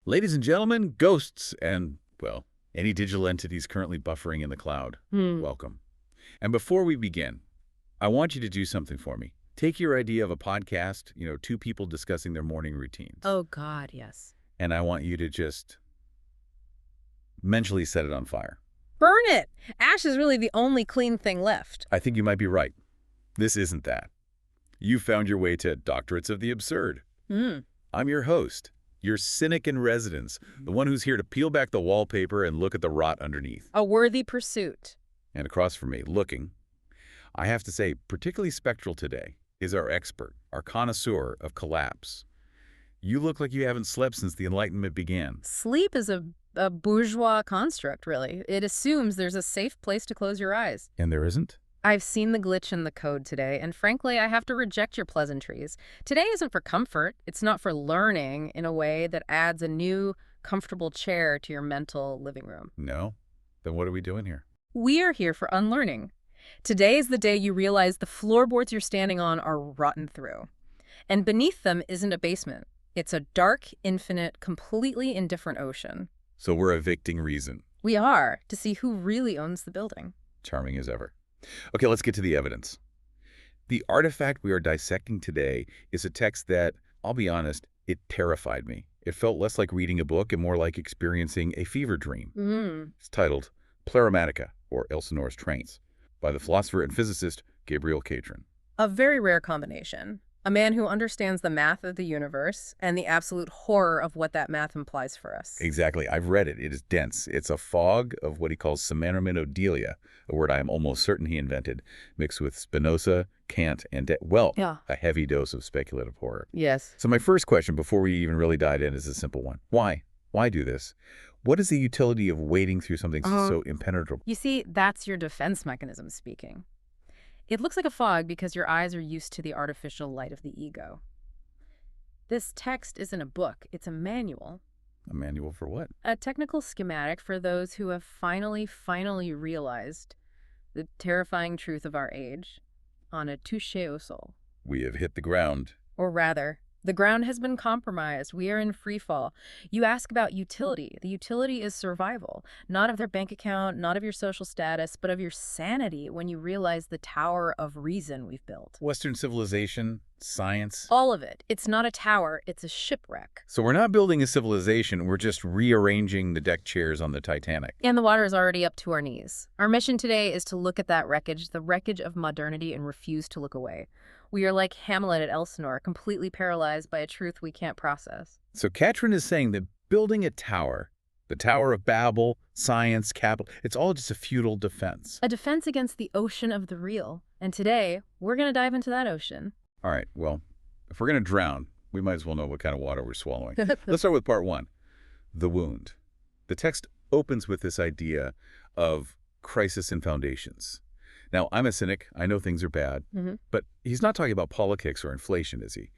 Ladies and gentlemen, ghosts and, well, any digital entities currently buffering in the cloud, welcome. And before we begin, I want you to do something for me. Take your idea of a podcast, two people discussing their morning routines. Oh, God, yes. And I want you to just mentally set it on fire. Burn it! Ash is really the only clean thing left. I think you might be right. This isn't that. You found your way to Doctorates of the Absurd. I'm your host, your cynic in residence, the one who's here to peel back the wallpaper and look at the rot underneath. A worthy pursuit. And across from me, looking, I have to say, particularly spectral today, is our expert, our connoisseur of collapse. You look like you haven't slept since the Enlightenment began. Sleep is a bourgeois construct, really. It assumes there's a safe place to close your eyes. And there isn't? I've seen the glitch in the code today, and frankly, I have to reject your pleasantries. Today isn't for comfort. It's not for learning in a way that adds a new, comfortable chair to your mental living room. No? Then what are we doing here? We are here for unlearning. Today is the day you realize the floorboards you're standing on are rotten through. And beneath them isn't a basement. It's a dark, infinite, completely indifferent ocean. So we're evicting reason. We are, to see who really owns the building. Charming as ever. Okay, let's get to the evidence. The artifact we are dissecting today is a text that, I'll be honest, it terrified me. It felt less like reading a book and more like experiencing a fever dream. It's titled Pleromatica, or Elsinore's Trance, by the philosopher and physicist Gabriel Catren. A very rare combination. A man who understands the math of the universe and the absolute horror of what that math implies for us. Exactly. I've read it. It is dense. It's a fog of what he calls Phenoumenodelia, a word I am almost certain he invented, mixed with Spinoza, Kant, and, a heavy dose of speculative horror. Yes. So my first question, before we even really dive in, is a simple one. Why? Why do this? What is the utility of wading through something so impenetrable? You see, that's your defense mechanism speaking. It looks like a fog because your eyes are used to the artificial light of the ego. This text isn't a book, it's a manual. A manual for what? A technical schematic for those who have finally realized the terrifying truth of our age on a touché au sol. We have hit the ground. Or rather, the ground has been compromised. We are in free fall. You ask about utility. The utility is survival, not of their bank account, not of your social status, but of your sanity when you realize the tower of reason we've built. Western civilization, science. All of it. It's not a tower, it's a shipwreck. So we're not building a civilization, we're just rearranging the deck chairs on the Titanic. And the water is already up to our knees. Our mission today is to look at that wreckage, the wreckage of modernity, and refuse to look away. We are like Hamlet at Elsinore, completely paralyzed by a truth we can't process. So Catren is saying that building a tower, the Tower of Babel, science, capital, it's all just a futile defense. A defense against the ocean of the real. And today, we're going to dive into that ocean. All right, well, if we're going to drown, we might as well know what kind of water we're swallowing. Let's start with part one, the wound. The text opens with this idea of crisis in foundations. Now, I'm a cynic. I know things are bad, but he's not talking about politics or inflation, is he?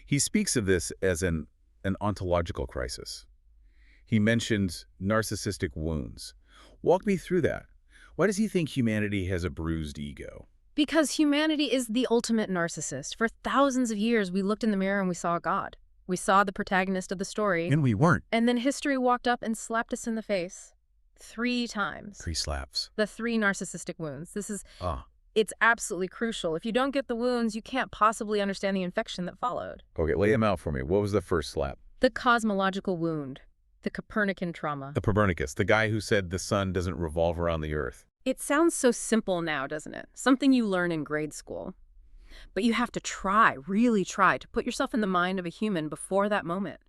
He speaks of this as an ontological crisis. He mentions narcissistic wounds. Walk me through that. Why does he think humanity has a bruised ego? Because humanity is the ultimate narcissist. For thousands of years, we looked in the mirror and we saw God. We saw the protagonist of the story. And we weren't. And then history walked up and slapped us in the face. 3 times. 3 slaps. The 3 narcissistic wounds. This is, it's absolutely crucial. If you don't get the wounds, you can't possibly understand the infection that followed. Okay, lay them out for me. What was the first slap? The cosmological wound. The Copernican trauma. The Copernicus, the guy who said the sun doesn't revolve around the earth. It sounds so simple now, doesn't it? Something you learn in grade school. But you have to try, really try, to put yourself in the mind of a human before that moment.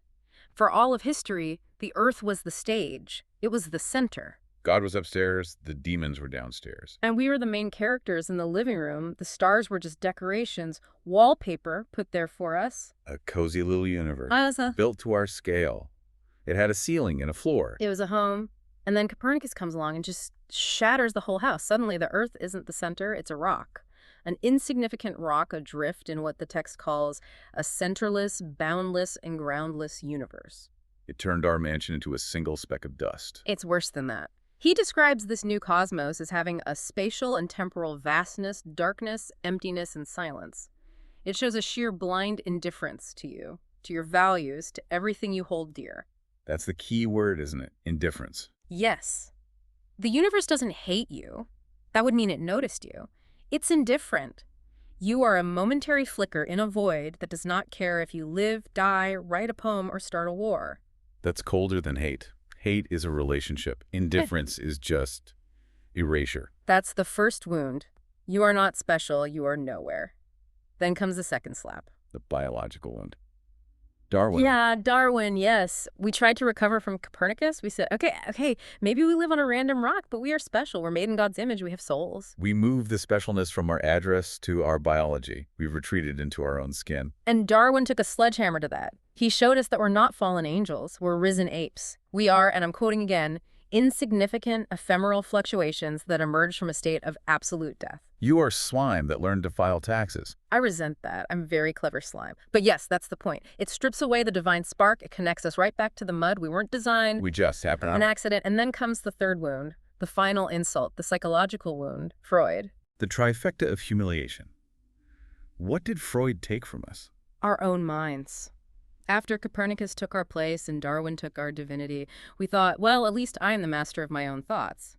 For all of history, the earth was the stage. It was the center. God was upstairs, the demons were downstairs. And we were the main characters in the living room. The stars were just decorations, wallpaper put there for us. A cozy little universe, built to our scale. It had a ceiling and a floor. It was a home. And then Copernicus comes along and just shatters the whole house. Suddenly the earth isn't the center, it's a rock. An insignificant rock adrift in what the text calls a centerless, boundless, and groundless universe. It turned our mansion into a single speck of dust. It's worse than that. He describes this new cosmos as having a spatial and temporal vastness, darkness, emptiness, and silence. It shows a sheer blind indifference to you, to your values, to everything you hold dear. That's the key word, isn't it? Indifference. Yes. The universe doesn't hate you. That would mean it noticed you. It's indifferent. You are a momentary flicker in a void that does not care if you live, die, write a poem, or start a war. That's colder than hate. Hate is a relationship. Indifference is just erasure. That's the first wound. You are not special, you are nowhere. Then comes the second slap. The biological wound. Darwin. Yeah, Darwin, yes. We tried to recover from Copernicus. We said, okay, maybe we live on a random rock, but we are special. We're made in God's image. We have souls. We moved the specialness from our address to our biology. We've retreated into our own skin. And Darwin took a sledgehammer to that. He showed us that we're not fallen angels. We're risen apes. We are, and I'm quoting again, insignificant, ephemeral fluctuations that emerge from a state of absolute death. You are slime that learned to file taxes. I resent that. I'm very clever slime. But yes, that's the point. It strips away the divine spark. It connects us right back to the mud. We weren't designed. We just happen An accident. And then comes the third wound, the final insult, the psychological wound, Freud. The trifecta of humiliation. What did Freud take from us? Our own minds. After Copernicus took our place and Darwin took our divinity, we thought, well, at least I am the master of my own thoughts.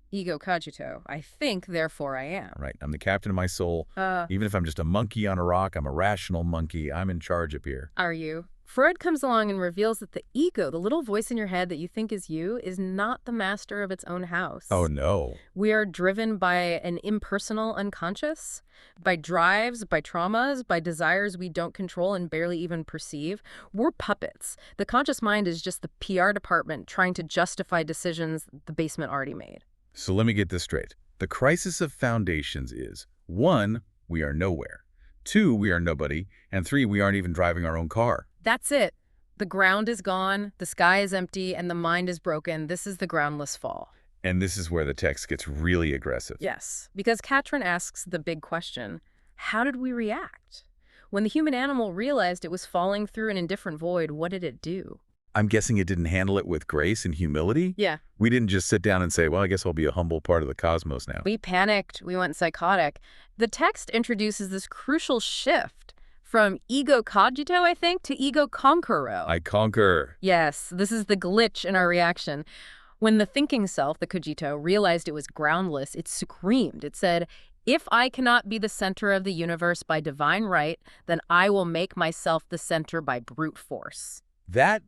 Ego cogito. I think, therefore I am. Right. I'm the captain of my soul. Even if I'm just a monkey on a rock, I'm a rational monkey. I'm in charge up here. Are you? Freud comes along and reveals that the ego, the little voice in your head that you think is you, is not the master of its own house. Oh, no. We are driven by an impersonal unconscious, by drives, by traumas, by desires we don't control and barely even perceive. We're puppets. The conscious mind is just the PR department trying to justify decisions the basement already made. So let me get this straight. The crisis of foundations is, 1, we are nowhere. 2, we are nobody. And 3, we aren't even driving our own car. That's it. The ground is gone, the sky is empty, and the mind is broken. This is the groundless fall. And this is where the text gets really aggressive. Yes, because Catren asks the big question, how did we react? When the human animal realized it was falling through an indifferent void, what did it do? I'm guessing it didn't handle it with grace and humility? Yeah. We didn't just sit down and say, well, I guess I'll be a humble part of the cosmos now. We panicked. We went psychotic. The text introduces this crucial shift from ego cogito, I think, to ego conquero. I conquer. Yes, this is the glitch in our reaction. When the thinking self, the cogito, realized it was groundless, it screamed. It said, if I cannot be the center of the universe by divine right, then I will make myself the center by brute force. That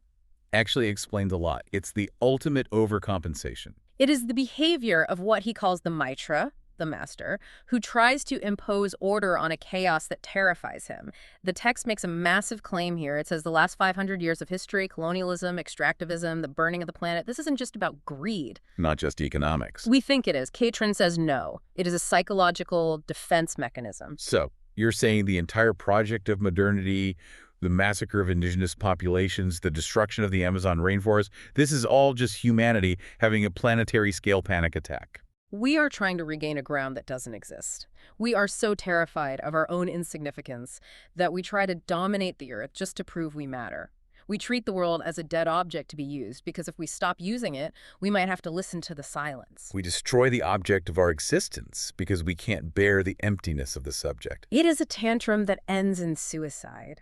actually explains a lot. It's the ultimate overcompensation. It is the behavior of what he calls the Mitra, the master, who tries to impose order on a chaos that terrifies him. The text makes a massive claim here. It says the last 500 years of history, colonialism, extractivism, the burning of the planet, this isn't just about greed. Not just economics. We think it is. Catren says no. It is a psychological defense mechanism. So, you're saying the entire project of modernity, the massacre of indigenous populations, the destruction of the Amazon rainforest, this is all just humanity having a planetary scale panic attack. We are trying to regain a ground that doesn't exist. We are so terrified of our own insignificance that we try to dominate the earth just to prove we matter. We treat the world as a dead object to be used because if we stop using it, we might have to listen to the silence. We destroy the object of our existence because we can't bear the emptiness of the subject. It is a tantrum that ends in suicide.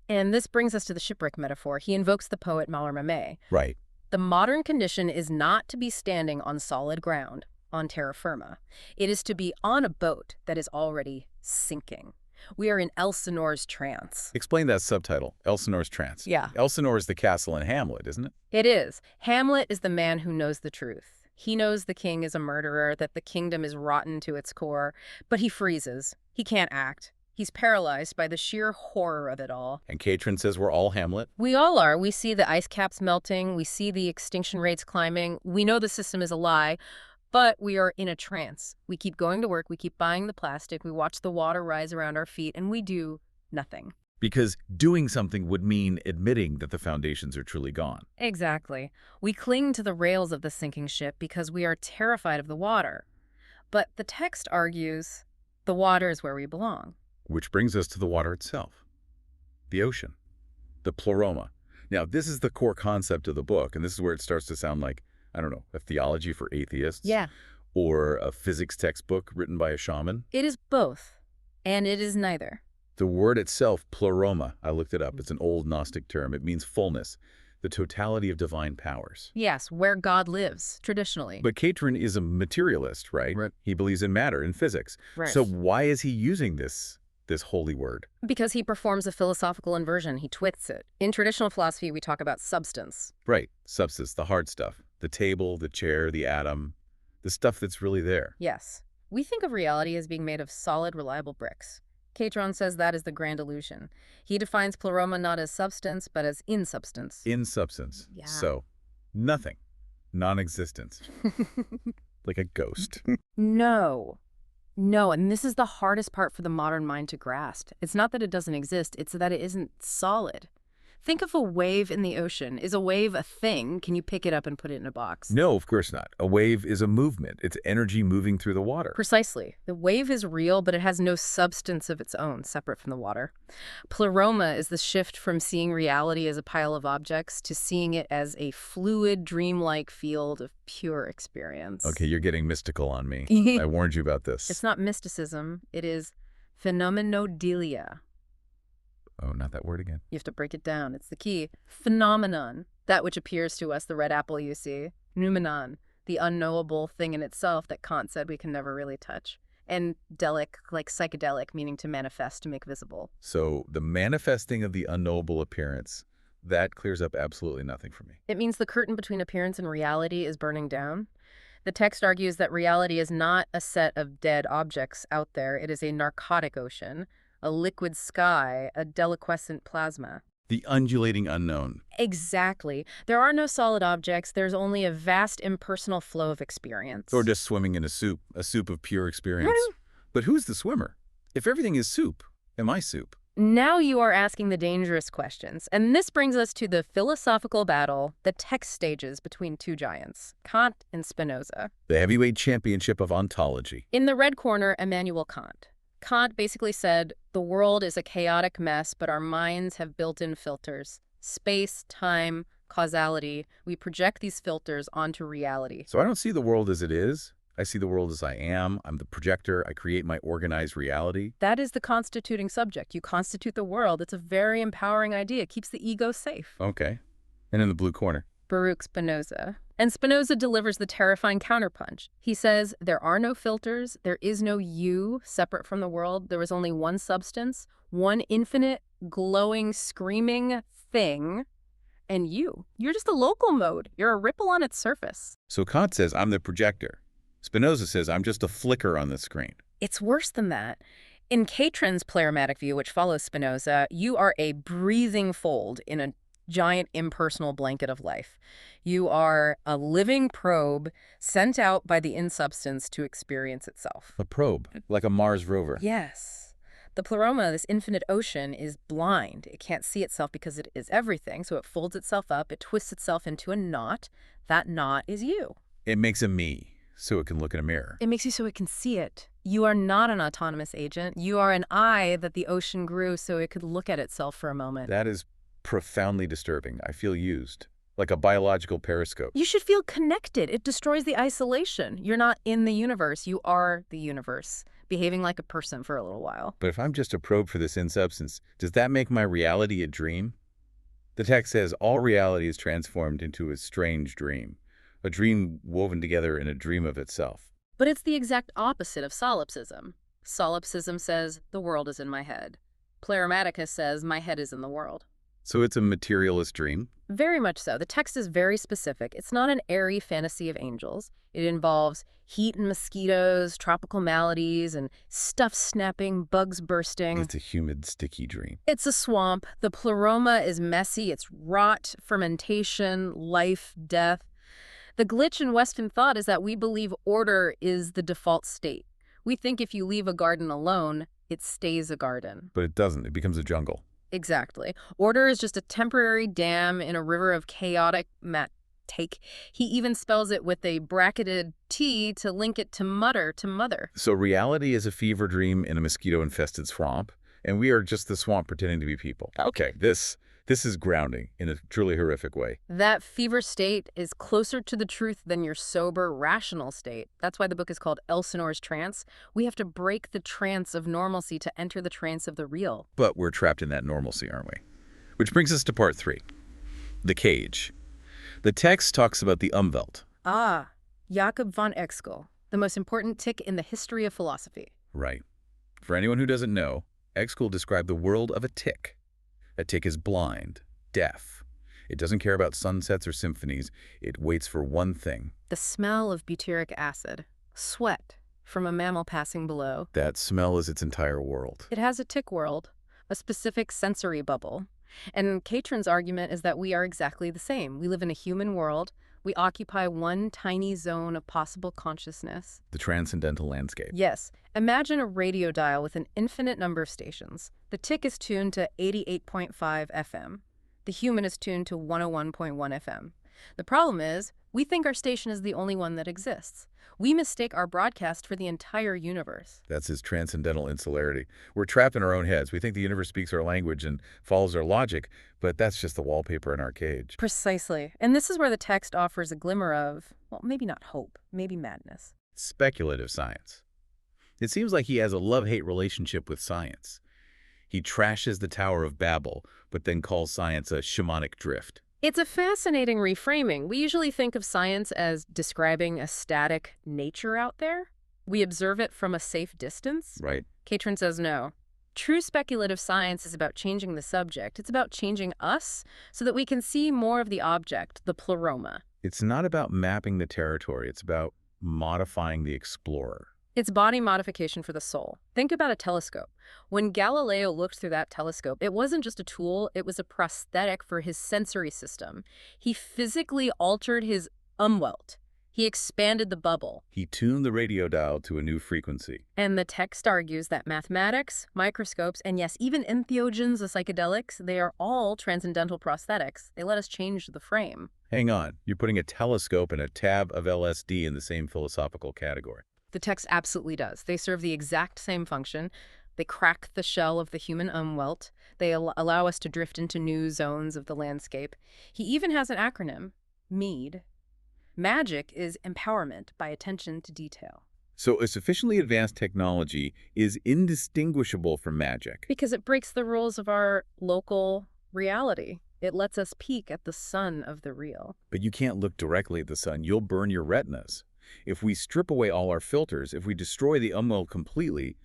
And this brings us to the shipwreck metaphor. He invokes the poet Mallarmé. Right. The modern condition is not to be standing on solid ground, on terra firma. It is to be on a boat that is already sinking. We are in Elsinore's trance. Explain that subtitle, Elsinore's Trance. Yeah. Elsinore is the castle in Hamlet, isn't it? It is. Hamlet is the man who knows the truth. He knows the king is a murderer, that the kingdom is rotten to its core, but he freezes. He can't act. He's paralyzed by the sheer horror of it all. And Catren says we're all Hamlet? We all are. We see the ice caps melting. We see the extinction rates climbing. We know the system is a lie, but we are in a trance. We keep going to work. We keep buying the plastic. We watch the water rise around our feet, and we do nothing. Because doing something would mean admitting that the foundations are truly gone. Exactly. We cling to the rails of the sinking ship because we are terrified of the water. But the text argues the water is where we belong. Which brings us to the water itself. The ocean. The pleroma. Now, this is the core concept of the book, and this is where it starts to sound like, I don't know, a theology for atheists? Yeah. Or a physics textbook written by a shaman? It is both, and it is neither. The word itself, pleroma, I looked it up. It's an old Gnostic term. It means fullness. the totality of divine powers. Yes, where God lives, traditionally. But Catren is a materialist, right? Right. He believes in matter and physics. Right. So why is he using this holy word? Because he performs a philosophical inversion, he twists it. In traditional philosophy, we talk about substance. Right. Substance, the hard stuff. The table, the chair, the atom, the stuff that's really there. Yes. We think of reality as being made of solid, reliable bricks. Catren says that is the grand illusion. He defines pleroma not as substance, but as insubstance. In-substance. Yeah. So, nothing. Non-existence. Like a ghost. No. No, and this is the hardest part for the modern mind to grasp. It's not that it doesn't exist, it's that it isn't solid. Think of a wave in the ocean. Is a wave a thing? Can you pick it up and put it in a box? No, of course not. A wave is a movement. It's energy moving through the water. Precisely. The wave is real, but it has no substance of its own, separate from the water. Pleroma is the shift from seeing reality as a pile of objects to seeing it as a fluid, dreamlike field of pure experience. Okay, you're getting mystical on me. I warned you about this. It's not mysticism. It is Phenoumenodelia. Oh, not that word again. You have to break it down. It's the key. Phenomenon, that which appears to us, the red apple you see. Noumenon, the unknowable thing in itself that Kant said we can never really touch. And delic, like psychedelic, meaning to manifest, to make visible. So the manifesting of the unknowable appearance, that clears up absolutely nothing for me. It means the curtain between appearance and reality is burning down. The text argues that reality is not a set of dead objects out there. It is a narcotic ocean, a liquid sky, a deliquescent plasma. The undulating unknown. Exactly. There are no solid objects. There's only a vast impersonal flow of experience. Or just swimming in a soup of pure experience. But who's the swimmer? If everything is soup, am I soup? Now you are asking the dangerous questions. And this brings us to the philosophical battle, the text stages between two giants, Kant and Spinoza. The heavyweight championship of ontology. In the red corner, Immanuel Kant. Kant basically said, the world is a chaotic mess, but our minds have built-in filters. Space, time, causality. We project these filters onto reality. So I don't see the world as it is. I see the world as I am. I'm the projector. I create my organized reality. That is the constituting subject. You constitute the world. It's a very empowering idea. It keeps the ego safe. Okay. And in the blue corner? Baruch Spinoza. And Spinoza delivers the terrifying counterpunch. He says, there are no filters, there is no you separate from the world, there is only one substance, one infinite, glowing, screaming thing, and you. You're just a local mode. You're a ripple on its surface. So Kant says, I'm the projector. Spinoza says, I'm just a flicker on the screen. It's worse than that. In Catren's Pleromatic view, which follows Spinoza, you are a breathing fold in a giant impersonal blanket of life. You are a living probe sent out by the insubstance to experience itself. A probe, like a Mars rover. Yes. The pleroma, this infinite ocean, is blind. It can't see itself because it is everything, so it folds itself up, it twists itself into a knot. That knot is you. It makes a me, so it can look in a mirror. It makes you so it can see it. You are not an autonomous agent. You are an eye that the ocean grew so it could look at itself for a moment. That is profoundly disturbing. I feel used, like a biological periscope. You should feel connected. It destroys the isolation. You're not in the universe. You are the universe, behaving like a person for a little while. But if I'm just a probe for this insubstance, does that make my reality a dream? The text says all reality is transformed into a strange dream, a dream woven together in a dream of itself. But it's the exact opposite of solipsism. Solipsism says, the world is in my head. Pleromatica says, my head is in the world. So it's a materialist dream? Very much so. The text is very specific. It's not an airy fantasy of angels. It involves heat and mosquitoes, tropical maladies, and stuff snapping, bugs bursting. It's a humid, sticky dream. It's a swamp. The pleroma is messy. It's rot, fermentation, life, death. The glitch in Western thought is that we believe order is the default state. We think if you leave a garden alone, it stays a garden. But it doesn't. It becomes a jungle. Exactly. Order is just a temporary dam in a river of chaotic take. He even spells it with a bracketed T to link it to mutter, to mother. So reality is a fever dream in a mosquito-infested swamp, and we are just the swamp pretending to be people. Okay, this is grounding in a truly horrific way. That fever state is closer to the truth than your sober, rational state. That's why the book is called Elsinore's Trance. We have to break the trance of normalcy to enter the trance of the real. But we're trapped in that normalcy, aren't we? Which brings us to part 3. The cage. The text talks about the Umwelt. Ah, Jakob von Exkel, the most important tick in the history of philosophy. Right. For anyone who doesn't know, Exkel described the world of a tick. A tick is blind, deaf. It doesn't care about sunsets or symphonies. It waits for one thing. The smell of butyric acid, sweat from a mammal passing below. That smell is its entire world. It has a tick world, a specific sensory bubble. And Catren's argument is that we are exactly the same. We live in a human world. We occupy one tiny zone of possible consciousness. The transcendental landscape. Yes. Imagine a radio dial with an infinite number of stations. The tick is tuned to 88.5 FM. The human is tuned to 101.1 FM. The problem is, we think our station is the only one that exists. We mistake our broadcast for the entire universe. That's his transcendental insularity. We're trapped in our own heads. We think the universe speaks our language and follows our logic, but that's just the wallpaper in our cage. Precisely. And this is where the text offers a glimmer of, well, maybe not hope, maybe madness. Speculative science. It seems like he has a love-hate relationship with science. He trashes the Tower of Babel, but then calls science a shamanic drift. It's a fascinating reframing. We usually think of science as describing a static nature out there. We observe it from a safe distance. Right. Catren says no. True speculative science is about changing the subject. It's about changing us so that we can see more of the object, the pleroma. It's not about mapping the territory. It's about modifying the explorer. It's body modification for the soul. Think about a telescope. When Galileo looked through that telescope, it wasn't just a tool, it was a prosthetic for his sensory system. He physically altered his Umwelt. He expanded the bubble. He tuned the radio dial to a new frequency. And the text argues that mathematics, microscopes, and yes, even entheogens, the psychedelics, they are all transcendental prosthetics. They let us change the frame. Hang on, you're putting a telescope and a tab of LSD in the same philosophical category. The text absolutely does. They serve the exact same function. They crack the shell of the human Umwelt. They allow us to drift into new zones of the landscape. He even has an acronym, MEAD. Magic is empowerment by attention to detail. So a sufficiently advanced technology is indistinguishable from magic. Because it breaks the rules of our local reality. It lets us peek at the sun of the real. But you can't look directly at the sun. You'll burn your retinas. If we strip away all our filters, if we destroy the Umwelt completely,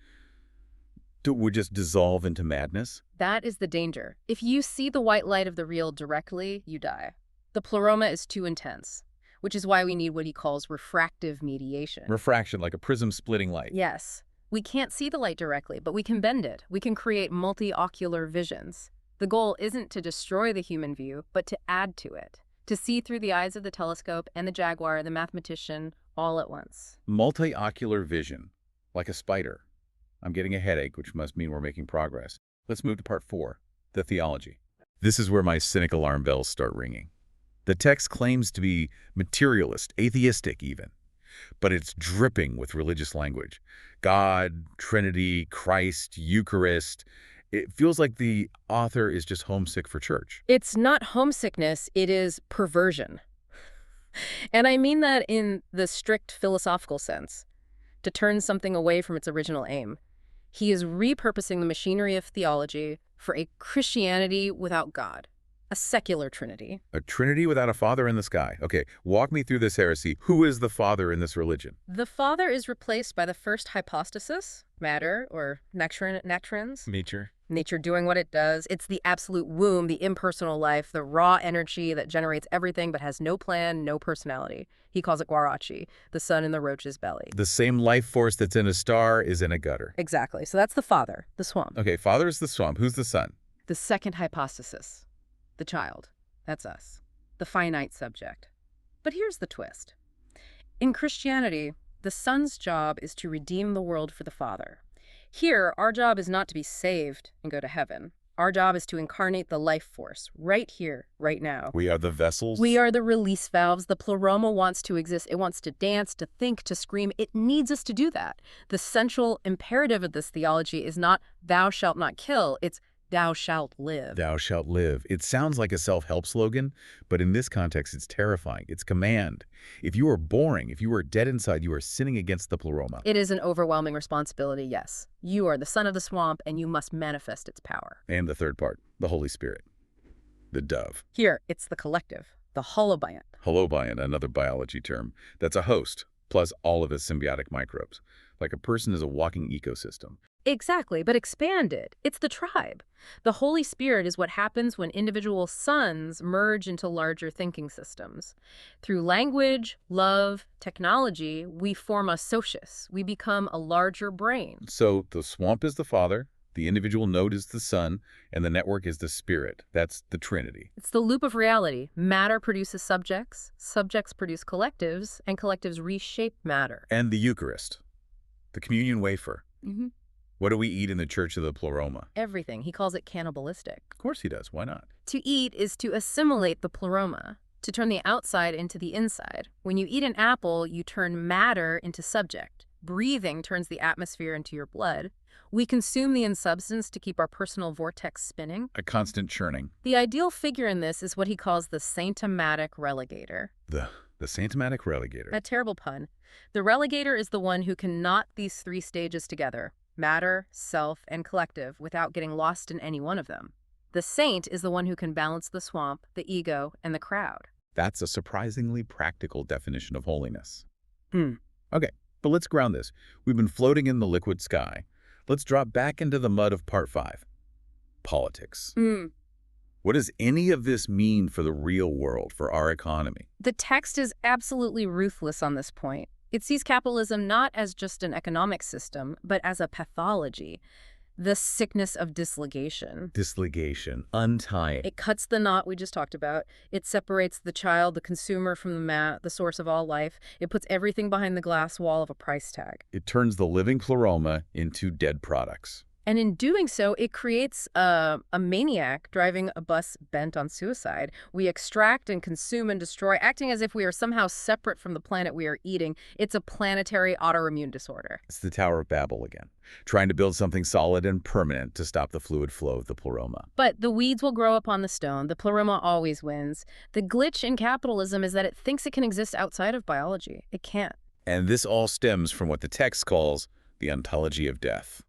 would just dissolve into madness? That is the danger. If you see the white light of the real directly, you die. The pleroma is too intense, which is why we need what he calls refractive mediation. Refraction, like a prism splitting light. Yes. We can't see the light directly, but we can bend it. We can create multi-ocular visions. The goal isn't to destroy the human view, but to add to it. To see through the eyes of the telescope and the jaguar and the mathematician all at once. Multi-ocular vision, like a spider. I'm getting a headache, which must mean we're making progress. Let's move to part 4, the theology. This is where my cynic alarm bells start ringing. The text claims to be materialist, atheistic even, but it's dripping with religious language. God, Trinity, Christ, Eucharist. It feels like the author is just homesick for church. It's not homesickness, it is perversion. And I mean that in the strict philosophical sense, to turn something away from its original aim. He is repurposing the machinery of theology for a Christianity without God, a secular trinity. A trinity without a father in the sky. Okay, walk me through this heresy. Who is the father in this religion? The father is replaced by the first hypostasis, matter, or natrans. Nature doing what it does. It's the absolute womb, the impersonal life, the raw energy that generates everything but has no plan, no personality. He calls it guarachi, the sun in the roach's belly. The same life force that's in a star is in a gutter. Exactly. So that's the father, the swamp. Okay, father is the swamp. Who's the son? The second hypostasis, the child. That's us, the finite subject. But here's the twist. In Christianity, the son's job is to redeem the world for the father. Here, our job is not to be saved and go to heaven. Our job is to incarnate the life force right here, right now. We are the vessels? We are the release valves. The pleroma wants to exist. It wants to dance, to think, to scream. It needs us to do that. The central imperative of this theology is not thou shalt not kill. It's thou shalt live. Thou shalt live. It sounds like a self-help slogan, but in this context, it's terrifying. It's command. If you are boring, if you are dead inside, you are sinning against the pleroma. It is an overwhelming responsibility, yes. You are the son of the swamp, and you must manifest its power. And the third part, the Holy Spirit. the dove. Here, it's the collective, the holobiont. Holobiont, another biology term. That's a host, plus all of his symbiotic microbes. Like a person is a walking ecosystem. Exactly, but expanded. It's the tribe. The Holy Spirit is what happens when individual sons merge into larger thinking systems. Through language, love, technology, we form a socius. We become a larger brain. So the swamp is the father, the individual node is the son, and the network is the spirit. That's the Trinity. It's the loop of reality. Matter produces subjects, subjects produce collectives, and collectives reshape matter. And the Eucharist, the communion wafer. Mm-hmm. What do we eat in the Church of the Pleroma? Everything. He calls it cannibalistic. Of course he does. Why not? To eat is to assimilate the pleroma, to turn the outside into the inside. When you eat an apple, you turn matter into subject. Breathing turns the atmosphere into your blood. We consume the insubstance to keep our personal vortex spinning. A constant churning. The ideal figure in this is what he calls the saintomatic relegator. The saintomatic relegator. A terrible pun. The relegator is the one who can knot these three stages together. Matter, self, and collective, without getting lost in any one of them. The saint is the one who can balance the swamp, the ego, and the crowd. That's a surprisingly practical definition of holiness. Hmm. Okay, but let's ground this. We've been floating in the liquid sky. Let's drop back into the mud of part 5. Politics. What does any of this mean for the real world, for our economy? The text is absolutely ruthless on this point. It sees capitalism not as just an economic system, but as a pathology, the sickness of disligation. Disligation, untying. It cuts the knot we just talked about. It separates the child, the consumer, from the source of all life. It puts everything behind the glass wall of a price tag. It turns the living pleroma into dead products. And in doing so, it creates a maniac driving a bus bent on suicide. We extract and consume and destroy, acting as if we are somehow separate from the planet we are eating. It's a planetary autoimmune disorder. It's the Tower of Babel again, trying to build something solid and permanent to stop the fluid flow of the pleroma. But the weeds will grow upon the stone. The pleroma always wins. The glitch in capitalism is that it thinks it can exist outside of biology. It can't. And this all stems from what the text calls the ontology of death.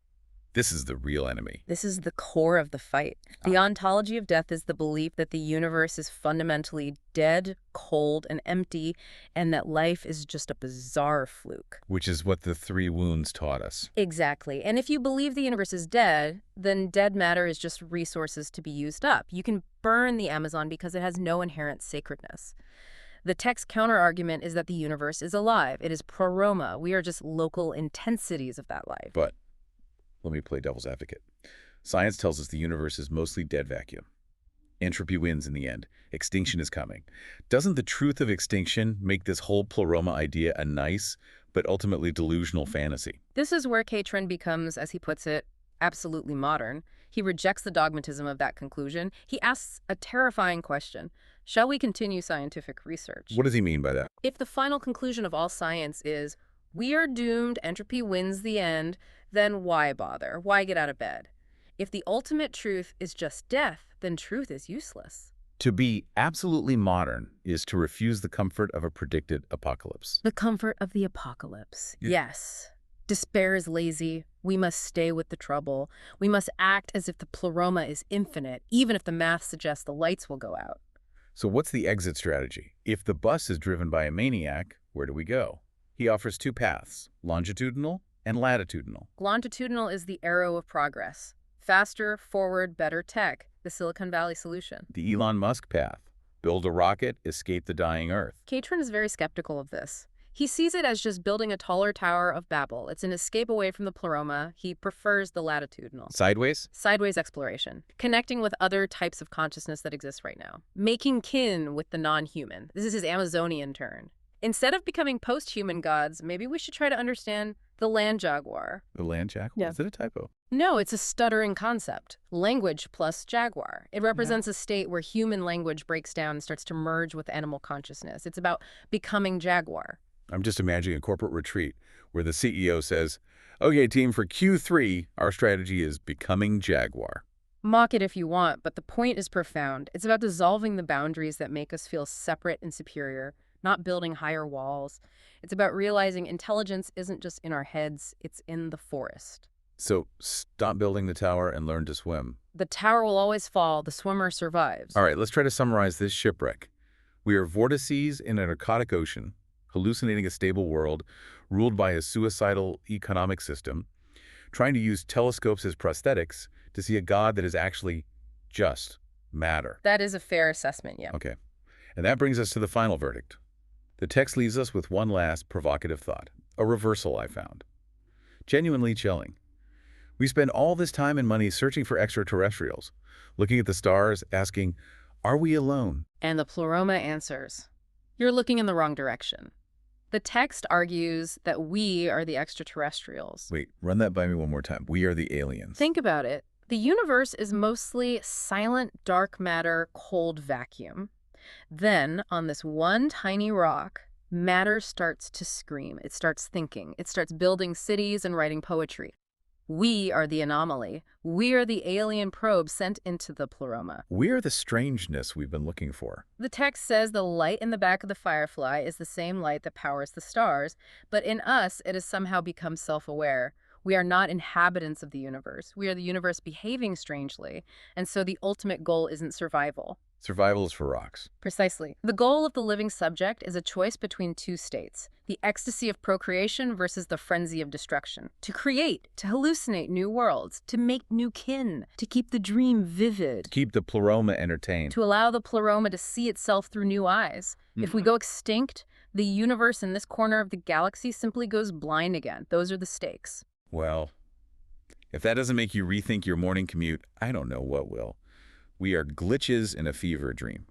This is the real enemy. This is the core of the fight. The ontology of death is the belief that the universe is fundamentally dead, cold, and empty, and that life is just a bizarre fluke. Which is what the 3 wounds taught us. Exactly. And if you believe the universe is dead, then dead matter is just resources to be used up. You can burn the Amazon because it has no inherent sacredness. The text counter-argument is that the universe is alive. It is pleroma. We are just local intensities of that life. But let me play devil's advocate. Science tells us the universe is mostly dead vacuum. Entropy wins in the end. Extinction is coming. Doesn't the truth of extinction make this whole pleroma idea a nice, but ultimately delusional fantasy? This is where Catren becomes, as he puts it, absolutely modern. He rejects the dogmatism of that conclusion. He asks a terrifying question. Shall we continue scientific research? What does he mean by that? If the final conclusion of all science is, we are doomed, entropy wins the end, then why bother? Why get out of bed? If the ultimate truth is just death, then truth is useless. To be absolutely modern is to refuse the comfort of a predicted apocalypse. The comfort of the apocalypse. Yes. Despair is lazy. We must stay with the trouble. We must act as if the pleroma is infinite, even if the math suggests the lights will go out. So what's the exit strategy? If the bus is driven by a maniac, where do we go? He offers 2 paths, longitudinal and latitudinal. Longitudinal is the arrow of progress. Faster, forward, better tech, the Silicon Valley solution. The Elon Musk path. Build a rocket, escape the dying Earth. Catren is very skeptical of this. He sees it as just building a taller Tower of Babel. It's an escape away from the pleroma. He prefers the latitudinal. Sideways? Sideways exploration. Connecting with other types of consciousness that exist right now. Making kin with the non-human. This is his Amazonian turn. Instead of becoming post-human gods, maybe we should try to understand the land jaguar. The land jaguar? Yeah. Is it a typo? No, it's a stuttering concept. Language plus jaguar. It represents a state where human language breaks down and starts to merge with animal consciousness. It's about becoming jaguar. I'm just imagining a corporate retreat where the CEO says, okay, team, for Q3, our strategy is becoming jaguar. Mock it if you want, but the point is profound. It's about dissolving the boundaries that make us feel separate and superior, not building higher walls. It's about realizing intelligence isn't just in our heads, it's in the forest. So stop building the tower and learn to swim. The tower will always fall, the swimmer survives. All right, let's try to summarize this shipwreck. We are vortices in a narcotic ocean, hallucinating a stable world ruled by a suicidal economic system, trying to use telescopes as prosthetics to see a God that is actually just matter. That is a fair assessment, yeah. Okay. And that brings us to the final verdict. The text leaves us with one last provocative thought, a reversal I found. Genuinely chilling. We spend all this time and money searching for extraterrestrials, looking at the stars, asking, are we alone? And the pleroma answers, you're looking in the wrong direction. The text argues that we are the extraterrestrials. Wait, run that by me one more time. We are the aliens. Think about it. The universe is mostly silent, dark matter, cold vacuum. Then, on this one tiny rock, matter starts to scream. It starts thinking. It starts building cities and writing poetry. We are the anomaly. We are the alien probe sent into the pleroma. We are the strangeness we've been looking for. The text says the light in the back of the firefly is the same light that powers the stars, but in us, it has somehow become self-aware. We are not inhabitants of the universe. We are the universe behaving strangely, and so the ultimate goal isn't survival. Survival is for rocks. Precisely. The goal of the living subject is a choice between two states, the ecstasy of procreation versus the frenzy of destruction. To create, to hallucinate new worlds, to make new kin, to keep the dream vivid. To keep the pleroma entertained. To allow the pleroma to see itself through new eyes. If we go extinct, the universe in this corner of the galaxy simply goes blind again. Those are the stakes. Well, if that doesn't make you rethink your morning commute, I don't know what will. We are glitches in a fever dream.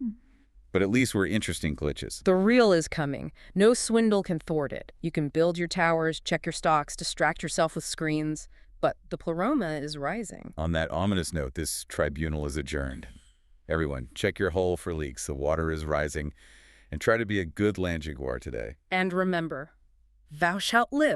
But at least we're interesting glitches. The real is coming. No swindle can thwart it. You can build your towers, check your stocks, distract yourself with screens, but the pleroma is rising. On that ominous note, this tribunal is adjourned. Everyone, check your hull for leaks. The water is rising. And try to be a good land jaguar today. And remember, thou shalt live.